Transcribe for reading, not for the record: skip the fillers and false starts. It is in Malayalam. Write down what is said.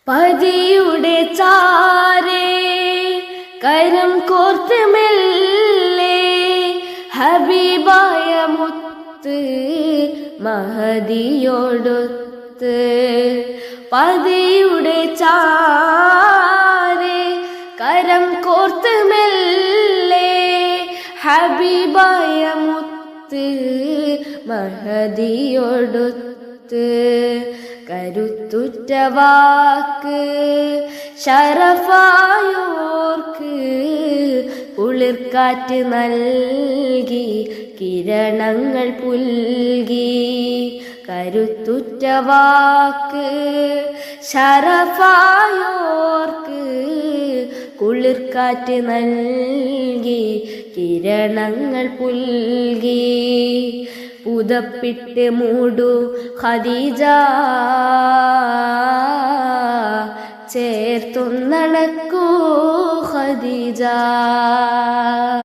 പതിയുടെ ചാരേ കരം കോർത്ത് മെല്ലെ ഹബീബായ മുത്ത് മഹദിയോടൊത്ത്. പതിയുടെ ചാരേ കരം കോർത്ത് മെല്ലെ ഹബീബായ മുത്ത് മഹദിയോടൊത്ത്. കരുത്തുറ്റ വാക്ക് ശരഫായോർക്ക് കുളിർക്കാറ്റ് നൽകി കിരണങ്ങൾ പുൽകി. കരുത്തുറ്റ വാക്ക് ശരഫായോർക്ക് കുളിർക്കാറ്റ് നൽകി കിരണങ്ങൾ പുൽകി. പുതപ്പിട്ട് മൂടു ഖദീജ ചേർത്തൊന്നണക്കൂ ഖദീജ.